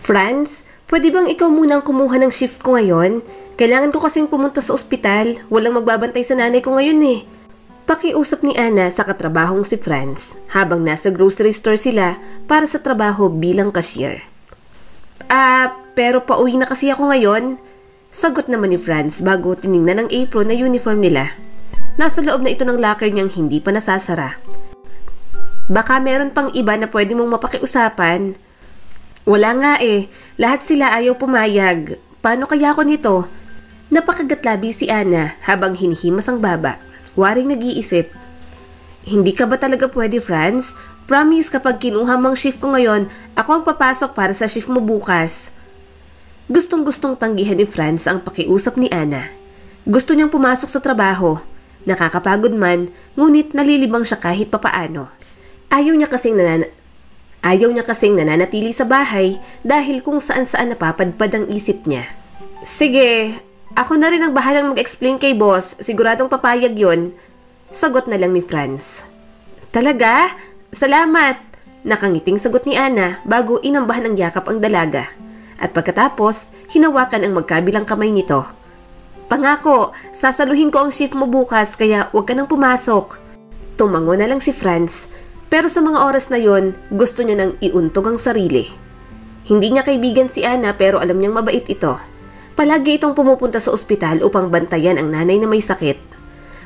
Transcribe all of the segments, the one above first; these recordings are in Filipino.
Franz, pwede bang ikaw munang kumuha ng shift ko ngayon? Kailangan ko kasing pumunta sa ospital. Walang magbabantay sa nanay ko ngayon eh. Pakiusap ni Ana sa katrabahong si Franz habang nasa grocery store sila para sa trabaho bilang cashier. Pero pauwi na kasi ako ngayon. Sagot naman ni Franz bago tiningnan ng apron na uniform nila. Nasa loob na ito ng locker niyang hindi pa nasasara. Baka meron pang iba na pwede mong mapakiusapan. Wala nga eh. Lahat sila ayaw pumayag. Paano kaya ako nito? Napakagatlabi si Ana habang hinihimas ang baba. Waring nag-iisip. Hindi ka ba talaga pwede, Franz? Promise kapag kinuha mong shift ko ngayon, ako ang papasok para sa shift mo bukas. Gustong-gustong tanggihan ni Franz ang pakiusap ni Ana. Gusto niyang pumasok sa trabaho. Nakakapagod man, ngunit nalilibang siya kahit papaano. Ayaw niya kasing nananatili sa bahay dahil kung saan-saan napapadpad ang isip niya. Sige, ako na rin ang bahalang mag-explain kay boss. Siguradong papayag yon. Sagot na lang ni Franz. Talaga? Salamat! Nakangiting sagot ni Ana bago inambahan ng yakap ang dalaga. At pagkatapos, hinawakan ang magkabilang kamay nito. Pangako, sasaluhin ko ang shift mo bukas kaya huwag ka nang pumasok. Tumango na lang si Franz. Pero sa mga oras na yon, gusto niya nang iuntog ang sarili. Hindi niya kaibigan si Ana pero alam niyang mabait ito. Palagi itong pumupunta sa ospital upang bantayan ang nanay na may sakit.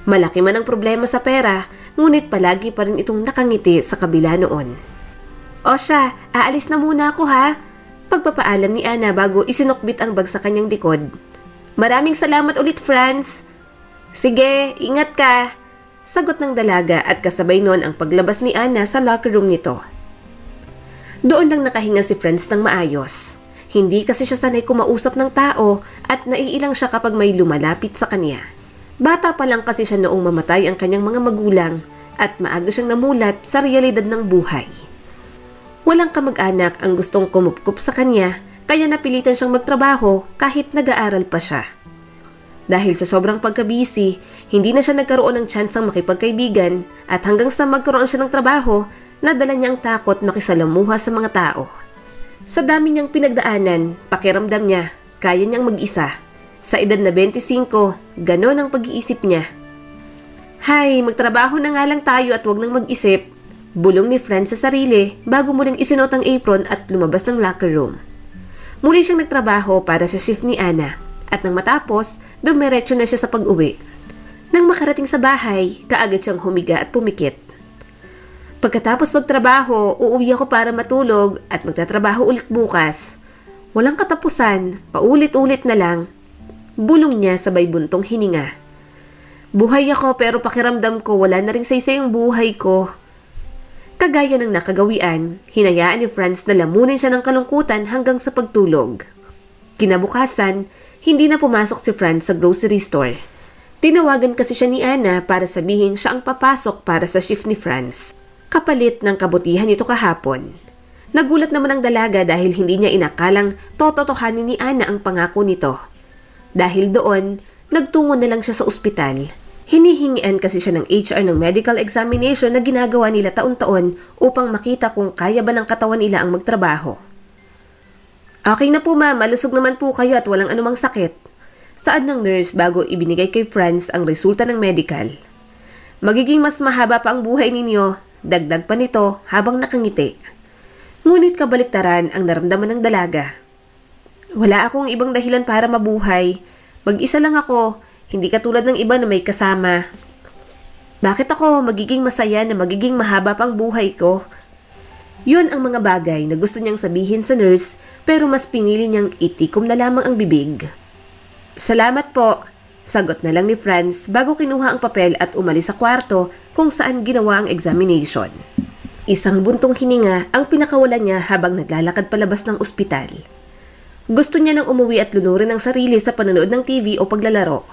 Malaki man ang problema sa pera, ngunit palagi pa rin itong nakangiti sa kabila noon. O siya, aalis na muna ako ha. Pagpapaalam ni Ana bago isinukbit ang bag sa kanyang likod. Maraming salamat ulit, Franz. Sige, ingat ka. Sagot ng dalaga at kasabay noon ang paglabas ni Ana sa locker room nito. Doon lang nakahinga si Franz ng maayos. Hindi kasi siya sanay kumausap ng tao at naiilang siya kapag may lumalapit sa kanya. Bata pa lang kasi siya noong mamatay ang kanyang mga magulang at maaga siyang namulat sa realidad ng buhay. Walang kamag-anak ang gustong kumupkup sa kanya kaya napilitan siyang magtrabaho kahit nag-aaral pa siya. Dahil sa sobrang pagkabisi, hindi na siya nagkaroon ng tsansang makipagkaibigan at hanggang sa magkaroon siya ng trabaho, nadala niya ang takot makisalamuha sa mga tao. Sa dami niyang pinagdaanan, pakiramdam niya, kaya niyang mag-isa. Sa edad na 25, ganon ang pag-iisip niya. Hay, magtrabaho na nga lang tayo at wag nang mag-isip. Bulong ni Franz sa sarili bago muling isinot ang apron at lumabas ng locker room. Muli siyang nagtrabaho para sa shift ni Ana. At nang matapos, dumiretso na siya sa pag-uwi. Nang makarating sa bahay, kaagad siyang humiga at pumikit. Pagkatapos magtrabaho, uuwi ako para matulog at magtatrabaho ulit bukas. Walang katapusan, paulit-ulit na lang. Bulong niya sabay buntong hininga. Buhay ako pero pakiramdam ko wala na rin saysay ang buhay ko. Kagaya ng nakagawian, hinayaan ni Franz na lamunin siya ng kalungkutan hanggang sa pagtulog. Kinabukasan, hindi na pumasok si Franz sa grocery store. Tinawagan kasi siya ni Ana para sabihin siya ang papasok para sa shift ni Franz. Kapalit ng kabutihan nito kahapon. Nagulat naman ang dalaga dahil hindi niya inakalang tototohanin ni Ana ang pangako nito. Dahil doon, nagtungo na lang siya sa ospital. Hinihingian kasi siya ng HR ng medical examination na ginagawa nila taon-taon upang makita kung kaya ba ng katawan nila ang magtrabaho. Okay na po ma'am, malusog naman po kayo at walang anumang sakit. Saad ng nurse bago ibinigay kay Franz ang resulta ng medical. Magiging mas mahaba pa ang buhay ninyo, dagdag pa nito habang nakangiti. Ngunit kabaliktaran ang naramdaman ng dalaga. Wala akong ibang dahilan para mabuhay. Mag-isa lang ako, hindi katulad ng iba na may kasama. Bakit ako magiging masaya na magiging mahaba pang buhay ko? Yun ang mga bagay na gusto niyang sabihin sa nurse pero mas pinili niyang itikom na lamang ang bibig. Salamat po, sagot na lang ni Franz bago kinuha ang papel at umalis sa kwarto kung saan ginawa ang examination. Isang buntong hininga ang pinakawalan niya habang naglalakad palabas ng ospital. Gusto niya nang umuwi at lunurin ang sarili sa panonood ng TV o paglalaro.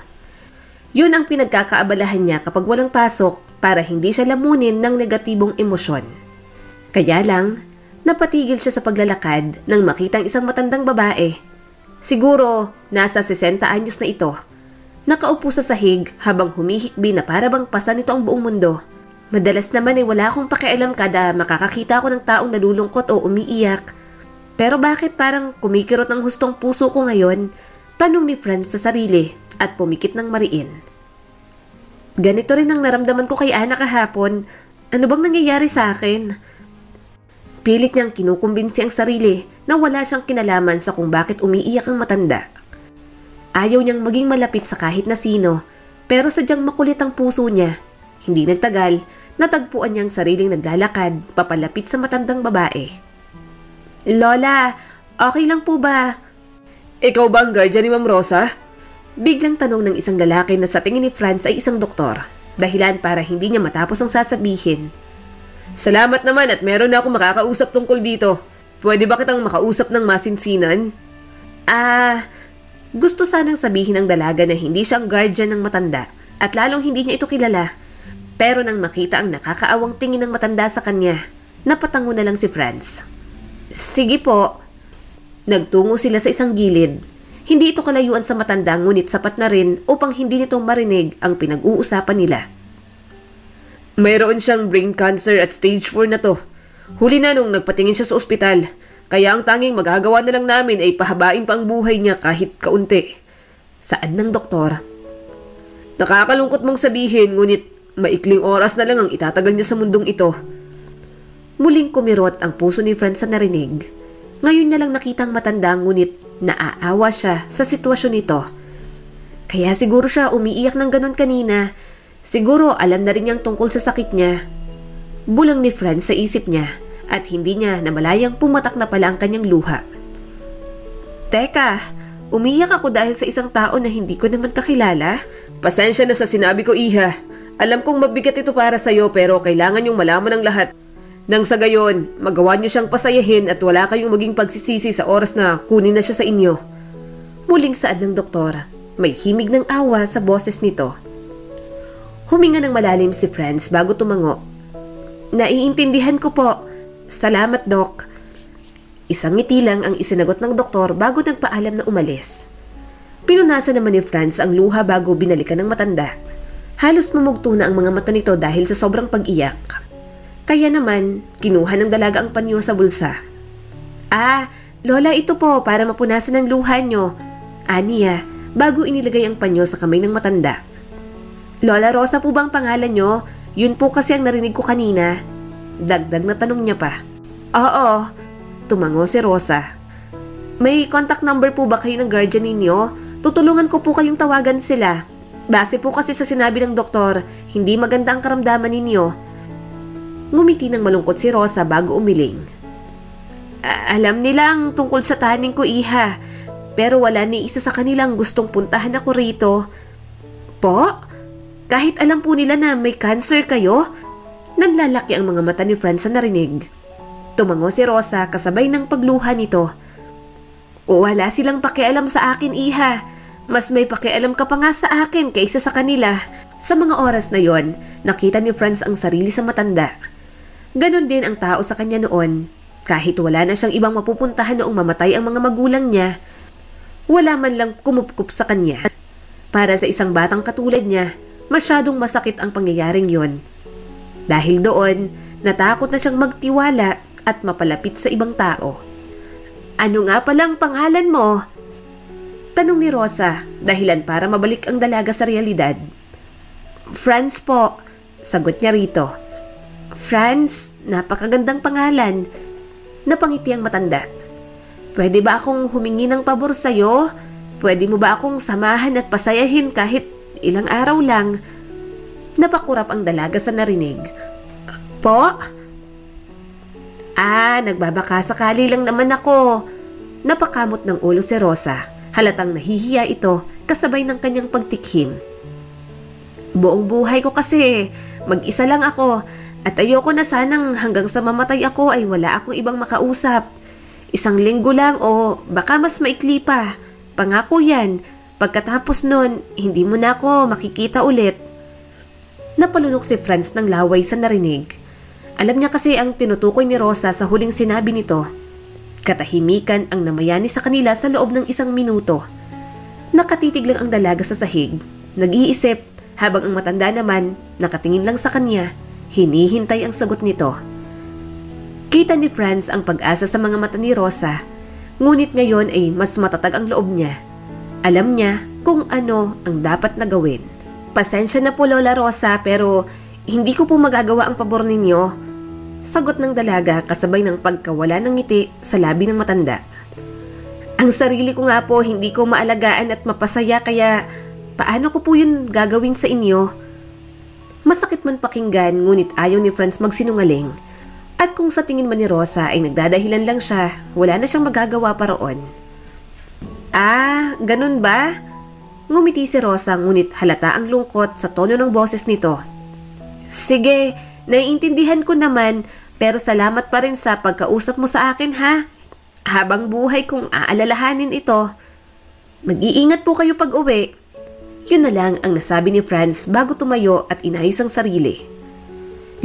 Yun ang pinagkakaabalahan niya kapag walang pasok para hindi siya lamunin ng negatibong emosyon. Kaya lang, napatigil siya sa paglalakad nang makitang isang matandang babae. Siguro, nasa 60 anyos na ito. Nakaupo sa sahig habang humihikbi na para bang pasan nito ang buong mundo. Madalas naman wala akong pakialam kada makakakita ako ng taong nalulungkot o umiiyak. Pero bakit parang kumikirot ang hustong puso ko ngayon? Tanong ni Franz sa sarili at pumikit ng mariin. Ganito rin ang naramdaman ko kay Ana kahapon. Ano bang nangyayari sa akin? Pilit niyang kinukumbinsi ang sarili na wala siyang kinalaman sa kung bakit umiiyak ang matanda. Ayaw niyang maging malapit sa kahit na sino, pero sadyang makulit ang puso niya. Hindi nagtagal, natagpuan niyang sariling naglalakad papalapit sa matandang babae. Lola, okay lang po ba? Ikaw ba ang guardian ni Ma'am Rosa? Biglang tanong ng isang lalaki na sa tingin ni Franz ay isang doktor, dahilan para hindi niya matapos ang sasabihin. Salamat naman at meron na akong makakausap tungkol dito. Pwede ba kitang makausap ng masinsinan? Gusto sanang sabihin ng dalaga na hindi siya ang guardian ng matanda at lalong hindi niya ito kilala. Pero nang makita ang nakakaawang tingin ng matanda sa kanya, napatango na lang si Franz. Sige po. Nagtungo sila sa isang gilid. Hindi ito kalayuan sa matanda ngunit sapat na rin upang hindi nito marinig ang pinag-uusapan nila. Mayroon siyang brain cancer at stage 4 na to. Huli na nung nagpatingin siya sa ospital. Kaya ang tanging magagawa na lang namin ay pahabain pa ang buhay niya kahit kaunti. Saad ng doktor. Nakakalungkot mang sabihin ngunit maikling oras na lang ang itatagal niya sa mundong ito. Muling kumirot ang puso ni Franz sa narinig. Ngayon niya lang nakitang matanda ngunit naaawa siya sa sitwasyon nito. Kaya siguro siya umiiyak ng ganun kanina. Siguro alam na rin niyang tungkol sa sakit niya. Bulang ni Franz sa isip niya at hindi niya namalayang pumatak na pala ang kanyang luha. Teka, umiyak ako dahil sa isang tao na hindi ko naman kakilala? Pasensya na sa sinabi ko, Iha. Alam kong mabigat ito para sa'yo pero kailangan niyong malaman ang lahat. Nang sa gayon, magawa niyo siyang pasayahin at wala kayong maging pagsisisi sa oras na kunin na siya sa inyo. Muling saad ng doktor, may himig ng awa sa boses nito. Huminga ng malalim si Franz bago tumango. Naiintindihan ko po. Salamat, Dok. Isang ngiti lang ang isinagot ng doktor bago nagpaalam na umalis. Pinunasan naman ni Franz ang luha bago binalikan ng matanda. Halos mamugto na ang mga mata nito dahil sa sobrang pag-iyak. Kaya naman, kinuha ng dalaga ang panyo sa bulsa. Lola, ito po para mapunasan ang luha nyo. Aniya, bago inilagay ang panyo sa kamay ng matanda. Lola Rosa po bang pangalan nyo? Yun po kasi ang narinig ko kanina. Dagdag na tanong niya pa. Oo, tumango si Rosa. May contact number po ba kayo ng guardian ninyo? Tutulungan ko po kayong tawagan sila. Base po kasi sa sinabi ng doktor, hindi maganda ang karamdaman ninyo. Ngumiti ng malungkot si Rosa bago umiling. Alam nilang tungkol sa taning ko, Iha. Pero wala ni isa sa kanilang gustong puntahan ako rito. Po? Kahit alam po nila na may cancer kayo? Nanlalaki ang mga mata ni Franz sa narinig. Tumango si Rosa kasabay ng pagluha nito. Wala silang pakialam sa akin, Iha. Mas may pakialam ka pa nga sa akin kaysa sa kanila. Sa mga oras na yon, nakita ni Franz ang sarili sa matanda. Ganon din ang tao sa kanya noon. Kahit wala na siyang ibang mapupuntahan noong mamatay ang mga magulang niya, wala man lang kumupkup sa kanya. Para sa isang batang katulad niya, masyadong masakit ang pangyayaring yon. Dahil doon, natakot na siyang magtiwala at mapalapit sa ibang tao. Ano nga palang pangalan mo? Tanong ni Rosa, dahilan para mabalik ang dalaga sa realidad. Franz po, sagot niya rito. Franz, napakagandang pangalan. Napangiti ang matanda. Pwede ba akong humingi ng pabor sa'yo? Pwede mo ba akong samahan at pasayahin kahit ilang araw lang? Napakurap ang dalaga sa narinig. Po? Nagbabaka sakali lang naman ako. Napakamot ng ulo si Rosa. Halatang nahihiya ito kasabay ng kanyang pagtikhim. Buong buhay ko kasi, mag-isa lang ako. At ayoko na sanang hanggang sa mamatay ako ay wala akong ibang makausap. Isang linggo lang o baka mas maikli pa. Pangako yan. Pagkatapos nun, hindi mo na ako makikita ulit. Napalunok si Franz ng laway sa narinig. Alam niya kasi ang tinutukoy ni Rosa sa huling sinabi nito. Katahimikan ang namayani sa kanila sa loob ng 1 minuto. Nakatitig lang ang dalaga sa sahig. Nag-iisip habang ang matanda naman nakatingin lang sa kanya. Hinihintay ang sagot nito. Kita ni Franz ang pag-asa sa mga mata ni Rosa, ngunit ngayon ay mas matatag ang loob niya. Alam niya kung ano ang dapat na gawin. Pasensya na po Lola Rosa pero hindi ko po magagawa ang pabor ninyo. Sagot ng dalaga kasabay ng pagkawala ng ngiti sa labi ng matanda. Ang sarili ko nga po hindi ko maalagaan at mapasaya kaya paano ko po yun gagawin sa inyo? Masakit man pakinggan ngunit ayaw ni Franz magsinungaling. At kung sa tingin man ni Rosa ay nagdadahilan lang siya, wala na siyang magagawa pa roon. Ah, ganun ba? Ngumiti si Rosa ngunit halata ang lungkot sa tono ng boses nito. Sige, naiintindihan ko naman pero salamat pa rin sa pagkausap mo sa akin ha. Habang buhay kong aalalahanin ito. Mag-iingat po kayo pag uwi. Yun na lang ang nasabi ni Franz bago tumayo at inayos ang sarili.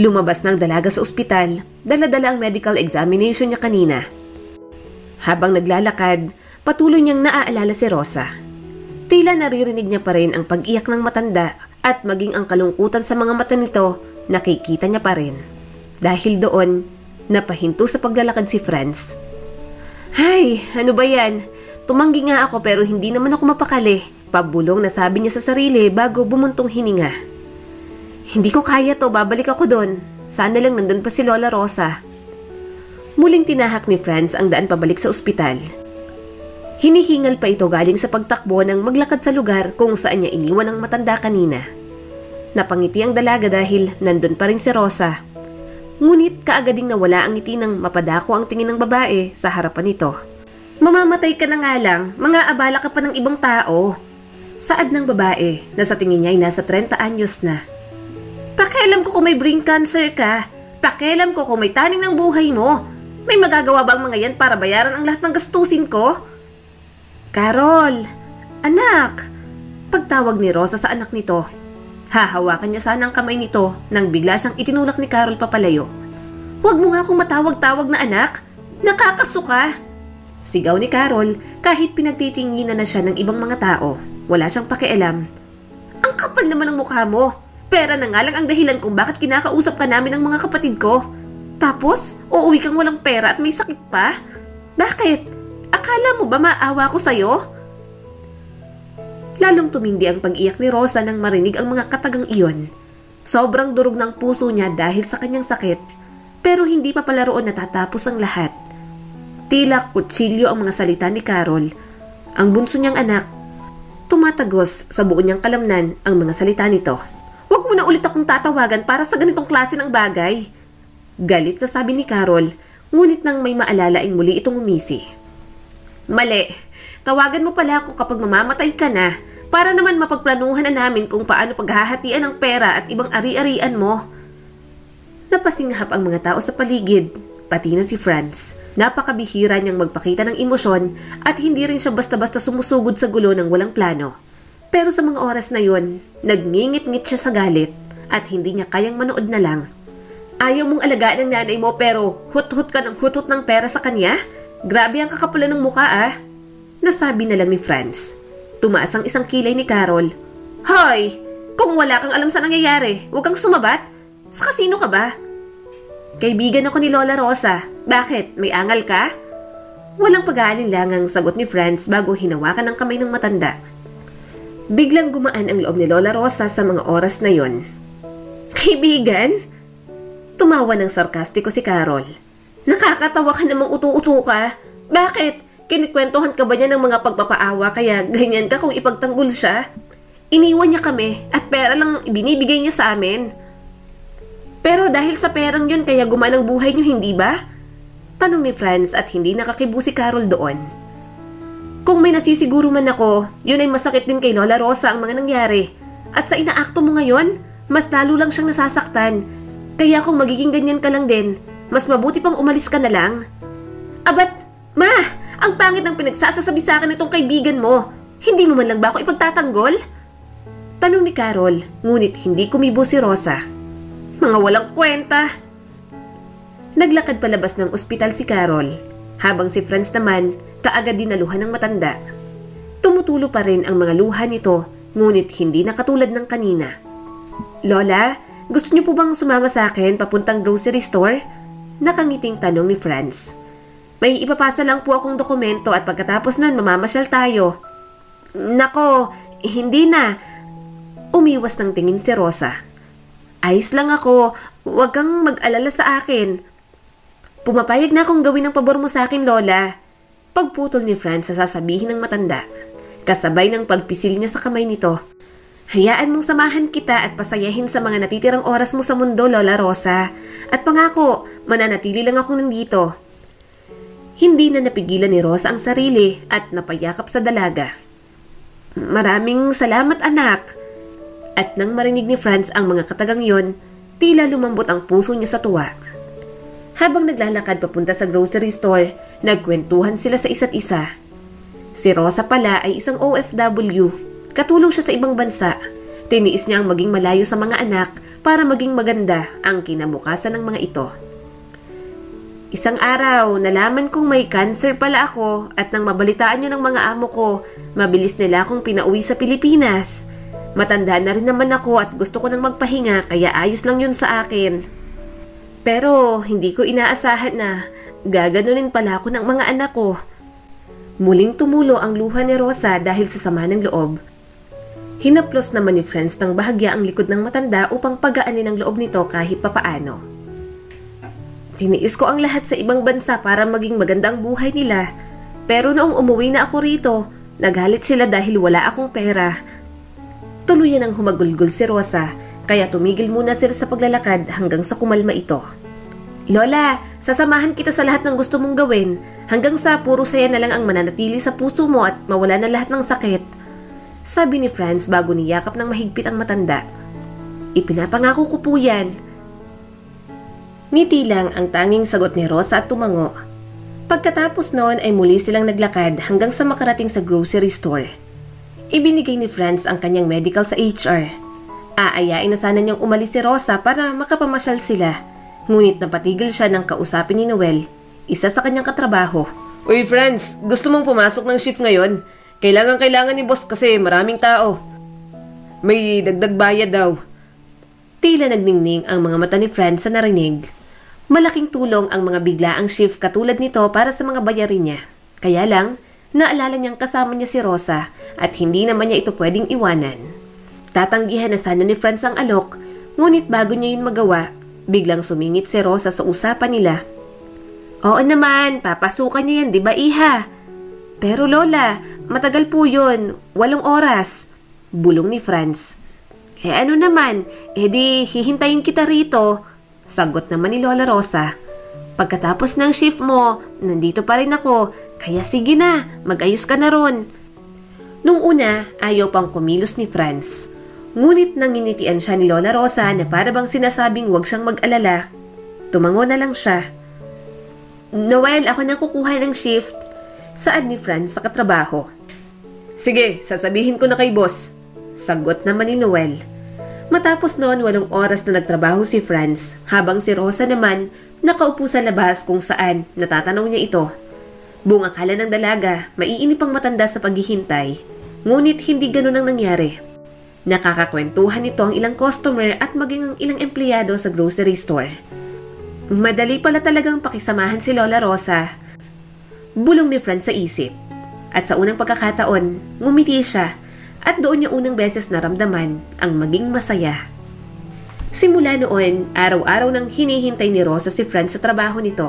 Lumabas ng dalaga sa ospital, dala-dala ang medical examination niya kanina. Habang naglalakad, patuloy niyang naaalala si Rosa. Tila naririnig niya pa rin ang pag-iyak ng matanda at maging ang kalungkutan sa mga mata nito, nakikita niya pa rin. Dahil doon, napahinto sa paglalakad si Franz. Hay, ano ba yan? Tumanggi nga ako pero hindi naman ako mapakali. Pabulong na sabi niya sa sarili bago bumuntong hininga. Hindi ko kaya to, babalik ako doon. Sana lang nandun pa si Lola Rosa. Muling tinahak ni Franz ang daan pabalik sa ospital. Hinihingal pa ito galing sa pagtakbo nang maglakad sa lugar kung saan niya iniwan ang matanda kanina. Napangiti ang dalaga dahil nandun pa rin si Rosa. Ngunit kaagading nawala ang ngiti nang mapadako ang tingin ng babae sa harapan nito. Mamamatay ka na nga lang, mga abala ka pa ng ibang tao. Saad ng babae na sa tingin niya ay nasa 30 anyos na. Pakialam ko kung may brain cancer ka. Pakialam ko kung may taning ng buhay mo. May magagawa ba ang mga yan para bayaran ang lahat ng gastusin ko? Carol! Anak! Pagtawag ni Rosa sa anak nito. Hahawakan niya sana ang kamay nito nang bigla siyang itinulak ni Carol papalayo. Huwag mo nga akong matawag-tawag na anak. Nakakasuka! Sigaw ni Carol kahit pinagtitinginan na siya ng ibang mga tao. Wala siyang pakialam. Ang kapal naman ng mukha mo. Pera na nga lang ang dahilan kung bakit kinakausap ka namin ng mga kapatid ko. Tapos, uuwi kang walang pera at may sakit pa? Bakit? Akala mo ba maawa ko sa'yo? Lalong tumindi ang pag-iyak ni Rosa nang marinig ang mga katagang iyon. Sobrang durog ng puso niya dahil sa kanyang sakit. Pero hindi pa pala roon natatapos ang lahat. Tila kutsilyo ang mga salita ni Carol. Ang bunso niyang anak, tumatagos sa buo niyang kalamnan ang mga salita nito. Huwag mo na ulit akong tatawagan para sa ganitong klase ng bagay. Galit na sabi ni Carol, ngunit nang may maalala ay muli itong umisi. Mali, tawagan mo pala ako kapag mamamatay ka na para naman mapagplanuhan na namin kung paano paghahatian ng pera at ibang ari-arian mo. Napasinghap ang mga tao sa paligid, pati na si Franz. Napakabihira niyang magpakita ng emosyon at hindi rin siya basta-basta sumusugod sa gulo ng walang plano. Pero sa mga oras na yon, nagngingit-ngit siya sa galit at hindi niya kayang manood na lang. Ayaw mong alagaan ng nanay mo pero hut-hut ka ng hut-hut ng pera sa kanya? Grabe ang kakapulan ng mukha ah. Nasabi na lang ni Franz. Tumaas ang isang kilay ni Carol. Hoy! Kung wala kang alam sa nangyayari, huwag kang sumabat. Sa kasino ka ba? Kaibigan ako ni Lola Rosa. Bakit? May angal ka? Walang pag-aalinlangang sagot ni Franz bago hinawakan ang kamay ng matanda. Biglang gumaan ang loob ni Lola Rosa sa mga oras na yon. Kaibigan? Tumawa ng sarkastiko si Carol. Nakakatawa ka namang utu-utu ka. Bakit? Kinikwentuhan ka ba niya ng mga pagpapaawa kaya ganyan ka kung ipagtanggol siya? Iniwan niya kami at pera lang binibigay niya sa amin. Pero dahil sa perang yun kaya gumaan ang buhay niyo, hindi ba? Tanong ni Franz at hindi nakakibo si Carol doon. Kung may nasisiguro man ako, yun ay masakit din kay Lola Rosa ang mga nangyari. At sa inaakto mo ngayon, mas lalo lang siyang nasasaktan. Kaya kung magiging ganyan ka lang din, mas mabuti pang umalis ka na lang. Abat, ma! Ang pangit ng pinagsasasabi sa akin itong kaibigan mo. Hindi mo man lang ba ako ipagtatanggol? Tanong ni Carol, ngunit hindi kumibo si Rosa. Mga walang kwenta. Naglakad palabas ng ospital si Carol, habang si Franz naman kaagad dinaluhan ng matanda. Tumutulo pa rin ang mga luha nito, ngunit hindi na katulad ng kanina. Lola, gusto niyo po bang sumama sa akin papuntang grocery store? Nakangiting tanong ni Franz. May ipapasa lang po akong dokumento at pagkatapos nun mamamasyal tayo. Nako, hindi na. Umiwas ng tingin si Rosa. Ayos lang ako, huwag kang mag-alala sa akin. Pumapayag na akong gawin ang pabor mo sa akin, Lola. Pagputol ni Franz sa sasabihin ng matanda, kasabay ng pagpisil niya sa kamay nito. Hayaan mong samahan kita at pasayahin sa mga natitirang oras mo sa mundo, Lola Rosa. At pangako, mananatili lang ako nandito. Hindi na napigilan ni Rosa ang sarili at napayakap sa dalaga. Maraming salamat, anak. At nang marinig ni Franz ang mga katagang yon, tila lumambot ang puso niya sa tuwa. Habang naglalakad papunta sa grocery store, nagkwentuhan sila sa isa't isa. Si Rosa pala ay isang OFW. Katulong siya sa ibang bansa. Tiniis niya ang maging malayo sa mga anak para maging maganda ang kinabukasan ng mga ito. Isang araw, nalaman kong may cancer pala ako at nang mabalitaan niyo ng mga amo ko, mabilis nila akong pinauwi sa Pilipinas. Matanda na rin naman ako at gusto ko nang magpahinga kaya ayos lang yun sa akin. Pero hindi ko inaasahan na gaganunin pala ako ng mga anak ko. Muling tumulo ang luha ni Rosa dahil sa sama ng loob. Hinaplos naman ni Franz ng bahagya ang likod ng matanda upang pagaanin ang loob nito kahit papaano. Tiniis ko ang lahat sa ibang bansa para maging maganda ang buhay nila. Pero noong umuwi na ako rito, nagalit sila dahil wala akong pera. Tuluyan ang humagulgol si Rosa, kaya tumigil muna sila sa paglalakad hanggang sa kumalma ito. Lola, sasamahan kita sa lahat ng gusto mong gawin, hanggang sa puro saya na lang ang mananatili sa puso mo at mawala na lahat ng sakit. Sabi ni Franz bago niyakap ng mahigpit ang matanda. Ipinapangako ko po yan. Ngiti lang ang tanging sagot ni Rosa at tumango. Pagkatapos noon ay muli silang naglakad hanggang sa makarating sa grocery store. Ibinigay ni Franz ang kanyang medical sa HR. Aayain na sana niyang umalis si Rosa para makapamasyal sila. Ngunit napatigil siya nang kausapin ni Noel, isa sa kanyang katrabaho. Uy Franz, gusto mong pumasok ng shift ngayon? Kailangan ni boss kasi maraming tao. May dagdag bayad daw. Tila nagningning ang mga mata ni Franz sa narinig. Malaking tulong ang mga biglaang shift katulad nito para sa mga bayarin niya. Kaya lang, naalala niyang kasama niya si Rosa at hindi naman niya ito pwedeng iwanan. Tatanggihan na sana ni Franz ang alok, ngunit bago niya yun magawa, biglang sumingit si Rosa sa usapan nila. Oo naman, papasukan niya yan, di ba iha? Pero Lola, matagal po yun, 8 oras. Bulong ni Franz. Ano naman, di hihintayin kita rito. Sagot naman ni Lola Rosa. Pagkatapos ng shift mo, nandito pa rin ako, kaya sige na, mag-ayos ka na ron. Nung una, ayaw pang kumilos ni Franz. Ngunit nanginitian siya ni Lola Rosa na para bang sinasabing huwag siyang mag-alala. Tumango na lang siya. Noel, ako nang kukuha ng shift. Saad ni Franz sa katrabaho. Sige, sasabihin ko na kay boss. Sagot naman ni Noel. Matapos noon 8 oras na nagtrabaho si Franz, habang si Rosa naman nakaupo sa labas kung saan natatanaw niya ito. Buong akala ng dalaga, maiinip ang matanda sa paghihintay. Ngunit hindi ganun ang nangyari. Nakakakwentuhan nito ang ilang customer at maging ang ilang empleyado sa grocery store. Madali pala talagang pakisamahan si Lola Rosa. Bulong ni Franz sa isip. At sa unang pagkakataon, ngumiti siya at doon niya unang beses naramdaman ang maging masaya. Simula noon, araw-araw nang hinihintay ni Rosa si Franz sa trabaho nito.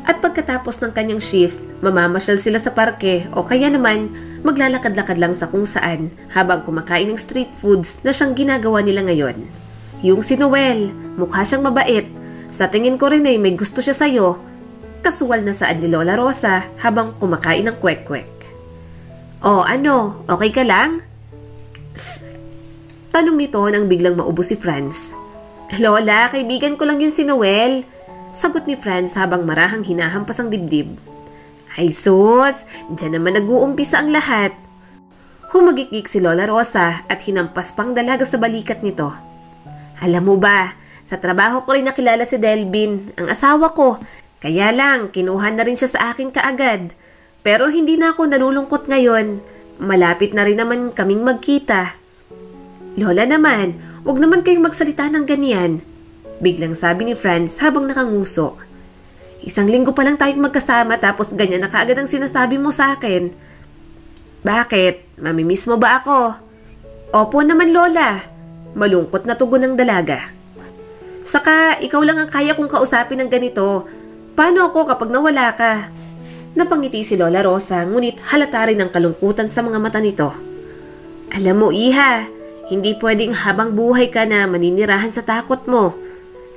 At pagkatapos ng kanyang shift, mamamasyal sila sa parke o kaya naman maglalakad-lakad lang sa kung saan habang kumakain ng street foods na siyang ginagawa nila ngayon. Yung si Noel, mukha siyang mabait. Sa tingin ko rin ay may gusto siya sa'yo. Kasuwal na saad ni Lola Rosa habang kumakain ng kwek-kwek. O ano, okay ka lang? Tanong nito nang biglang maubo si Franz. Lola, kaibigan ko lang yun si Noel. Sagot ni Franz habang marahang hinahampas ang dibdib. Ay sus, dyan naman nag-uumpisa ang lahat. Humagikik si Lola Rosa at hinampas pang dalaga sa balikat nito. Alam mo ba, sa trabaho ko rin nakilala si Delvin, ang asawa ko. Kaya lang, kinuha na rin siya sa akin kaagad. Pero hindi na ako nalulungkot ngayon. Malapit na rin naman kaming magkita. Lola naman, wag naman kayong magsalita ng ganyan. Biglang sabi ni Franz habang nakanguso. 1 linggo pa lang tayong magkasama tapos ganyan na kaagad ang sinasabi mo sa akin. Bakit? Mamimiss mo ba ako? Opo naman, Lola. Malungkot na tugon ng dalaga. Saka, ikaw lang ang kaya kong kausapin ng ganito. Paano ako kapag nawala ka? Napangiti si Lola Rosa, ngunit halata rin ang kalungkutan sa mga mata nito. Alam mo, Iha, hindi pwedeng habang buhay ka na maninirahan sa takot mo.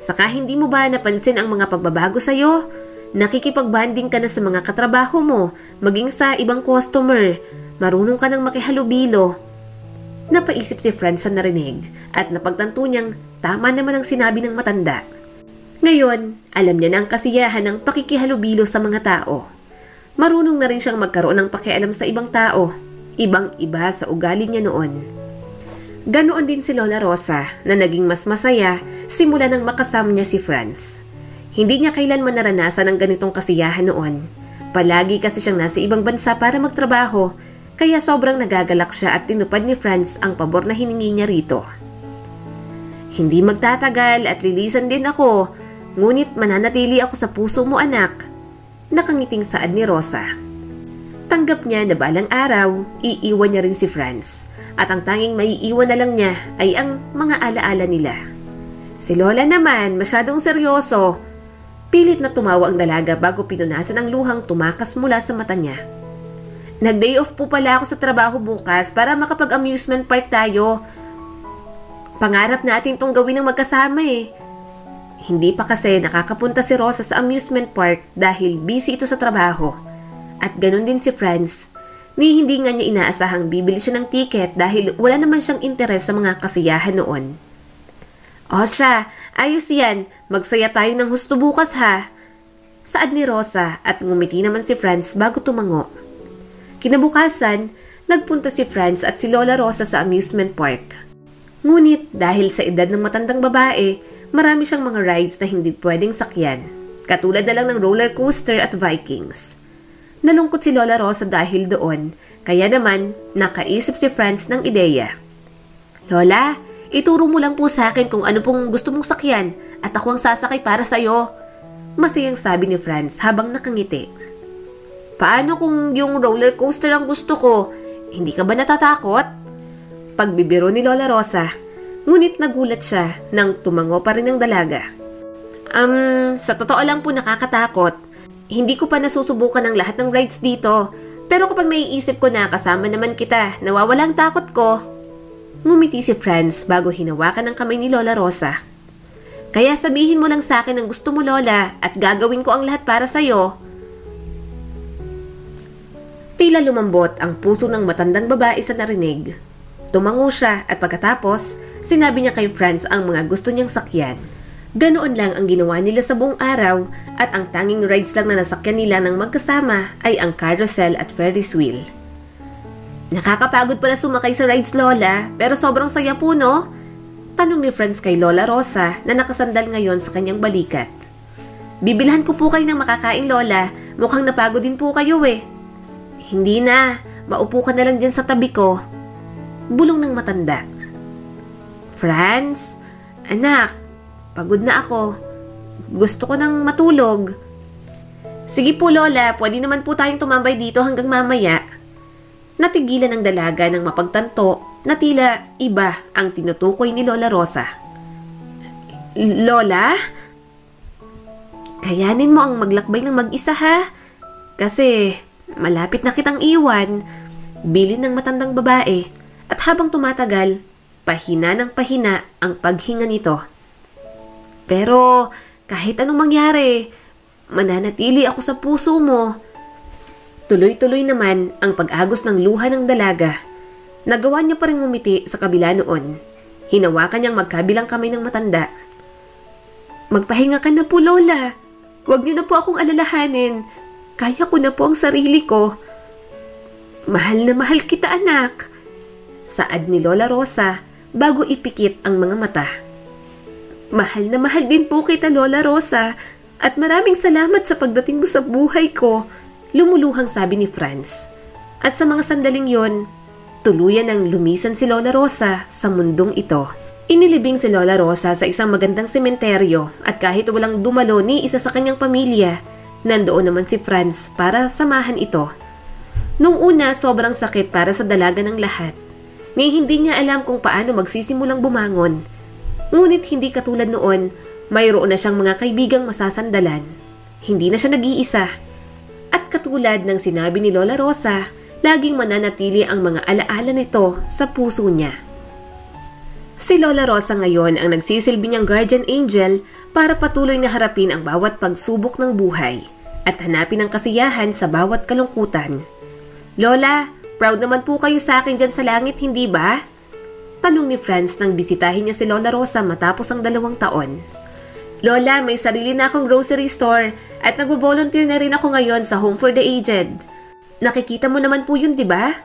Saka hindi mo ba napansin ang mga pagbabago sa'yo? Nakikipag-banding ka na sa mga katrabaho mo, maging sa ibang customer. Marunong ka nang makihalubilo. Napaisip si Franz sa narinig at napagtanto niyang tama naman ang sinabi ng matanda. Ngayon, alam niya na ang kasiyahan ng pakikihalubilo sa mga tao. Marunong na rin siyang magkaroon ng pakialam sa ibang tao. Ibang-iba sa ugali niya noon. Ganoon din si Lola Rosa na naging mas masaya simula nang makasama niya si Franz. Hindi niya kailanman naranasan ang ganitong kasiyahan noon. Palagi kasi siyang nasa ibang bansa para magtrabaho, kaya sobrang nagagalak siya at tinupad ni Franz ang pabor na hiningi niya rito. Hindi magtatagal at lilisan din ako, ngunit mananatili ako sa puso mo, anak. Nakangiting saad ni Rosa. Tanggap niya na balang araw, iiwan niya rin si Franz. At ang tanging maiiwan na lang niya ay ang mga alaala nila. Si Lola naman, masyadong seryoso. Pilit na tumawa ang dalaga bago pinunasan ang luhang tumakas mula sa mata niya. Nag-day off po pala ako sa trabaho bukas para makapag-amusement park tayo. Pangarap natin tong gawin ng magkasama eh. Hindi pa kasi nakakapunta si Rosa sa amusement park dahil busy ito sa trabaho. At ganun din si Franz. Ni hindi nga niya inaasahang bibili siya ng tiket dahil wala naman siyang interes sa mga kasiyahan noon. O siya, ayos yan. Magsaya tayo ng husto bukas ha. Saad ni Rosa at ngumiti naman si Franz bago tumango. Kinabukasan, nagpunta si Franz at si Lola Rosa sa amusement park. Ngunit dahil sa edad ng matandang babae, marami siyang mga rides na hindi pwedeng sakyan. Katulad na lang ng roller coaster at Vikings. Nalungkot si Lola Rosa dahil doon, kaya naman nakaisip si Franz ng ideya. Lola, ituro mo lang po sa akin kung ano pong gusto mong sakyan at ako ang sasakay para sa'yo. Masayang sabi ni Franz habang nakangiti. Paano kung yung roller coaster ang gusto ko? Hindi ka ba natatakot? Pagbibiro ni Lola Rosa, ngunit nagulat siya nang tumango pa rin ang dalaga. Sa totoo lang po nakakatakot. Hindi ko pa nasusubukan ang lahat ng rides dito. Pero kapag naiisip ko na kasama naman kita, nawawala ang takot ko. Ngumiti si Franz bago hinawakan ang kamay ni Lola Rosa. Kaya sabihin mo lang sa akin ang gusto mo, Lola, at gagawin ko ang lahat para sa'yo. Tila lumambot ang puso ng matandang babae sa narinig. Tumango siya at pagkatapos, sinabi niya kay Franz ang mga gusto niyang sakyan. Ganoon lang ang ginawa nila sa buong araw at ang tanging rides lang na nasakyan nila ng magkasama ay ang carousel at Ferris wheel. Nakakapagod pala sumakay sa rides, Lola, pero sobrang saya po, no? Tanong ni Franz kay Lola Rosa na nakasandal ngayon sa kanyang balikat. Bibilhan ko po kayo ng makakain, Lola. Mukhang napagod din po kayo eh. Hindi na, maupo ka na lang dyan sa tabi ko. Bulong ng matanda. Franz, anak, pagod na ako. Gusto ko nang matulog. Sige po, Lola. Pwede naman po tayong tumambay dito hanggang mamaya. Natigilan ng dalaga ng mapagtanto na tila iba ang tinutukoy ni Lola Rosa. Lola? Kayanin mo ang maglakbay ng mag-isa ha? Kasi malapit na kitang iwan. Bilin ng matandang babae. At habang tumatagal, pahina ng pahina ang paghinga nito. Pero kahit anong mangyari, mananatili ako sa puso mo. Tuloy-tuloy naman ang pag-agos ng luha ng dalaga. Nagawa niya pa rin ngumiti sa kabila noon. Hinawakan niyang magkabilang kamay ng matanda. Magpahinga ka na po, Lola. Huwag niyo na po akong alalahanin. Kaya ko na po ang sarili ko. Mahal na mahal kita, anak. Saad ni Lola Rosa bago ipikit ang mga mata. Mahal na mahal din po kita, Lola Rosa, at maraming salamat sa pagdating mo sa buhay ko, lumuluhang sabi ni Franz. At sa mga sandaling yon, tuluyan ang lumisan si Lola Rosa sa mundong ito. Inilibing si Lola Rosa sa isang magandang sementeryo at kahit walang dumalo ni isa sa kanyang pamilya, nandoon naman si Franz para samahan ito. Nung una, sobrang sakit para sa dalaga ng lahat. Ni hindi niya alam kung paano magsisimulang bumangon. Ngunit hindi katulad noon, mayroon na siyang mga kaibigang masasandalan. Hindi na siya nag-iisa. At katulad ng sinabi ni Lola Rosa, laging mananatili ang mga alaala nito sa puso niya. Si Lola Rosa ngayon ang nagsisilbi niyang guardian angel para patuloy na harapin ang bawat pagsubok ng buhay at hanapin ang kasiyahan sa bawat kalungkutan. Lola, proud naman po kayo sa akin dyan sa langit, hindi ba? Tanong ni Franz nang bisitahin niya si Lola Rosa matapos ang 2 taon. Lola, may sarili na akong grocery store at nagvo-volunteer na rin ako ngayon sa Home for the Aged. Nakikita mo naman po yun, di ba?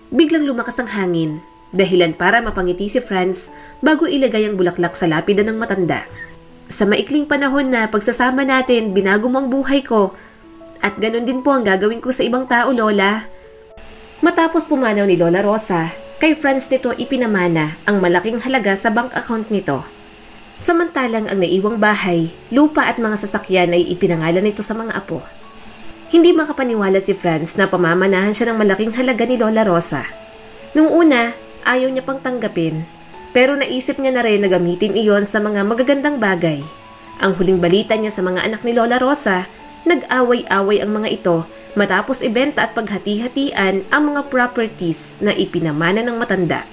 Biglang lumakas ang hangin. Dahilan para mapangiti si Franz bago ilagay ang bulaklak sa lapida ng matanda. Sa maikling panahon na pagsasama natin, binago mo ang buhay ko. At ganun din po ang gagawin ko sa ibang tao, Lola. Matapos pumanaw ni Lola Rosa, kay Franz nito ipinamana ang malaking halaga sa bank account nito. Samantalang ang naiwang bahay, lupa at mga sasakyan ay ipinangalan nito sa mga apo. Hindi makapaniwala si Franz na pamamanahan siya ng malaking halaga ni Lola Rosa. Nung una, ayaw niya pang tanggapin, pero naisip niya na rin na gamitin iyon sa mga magagandang bagay. Ang huling balita niya sa mga anak ni Lola Rosa, nag-away-away ang mga ito matapos ibenta at paghati-hatian ang mga properties na ipinamana ng matanda.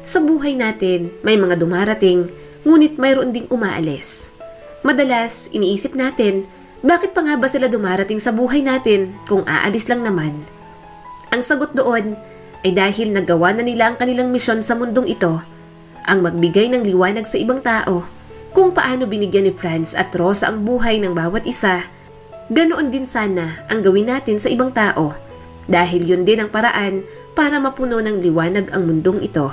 Sa buhay natin, may mga dumarating, ngunit mayroon ding umaalis. Madalas, iniisip natin, bakit pa nga ba sila dumarating sa buhay natin kung aalis lang naman? Ang sagot doon ay dahil nagawa na nila ang kanilang misyon sa mundong ito, ang magbigay ng liwanag sa ibang tao. Kung paano binigyan ni Franz at Rosa ang buhay ng bawat isa, ganoon din sana ang gawin natin sa ibang tao, dahil yun din ang paraan para mapuno ng liwanag ang mundong ito.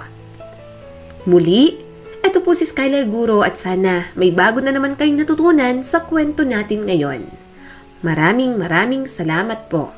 Muli, ito po si Skylar Guro at sana may bago na naman kayong natutunan sa kwento natin ngayon. Maraming salamat po.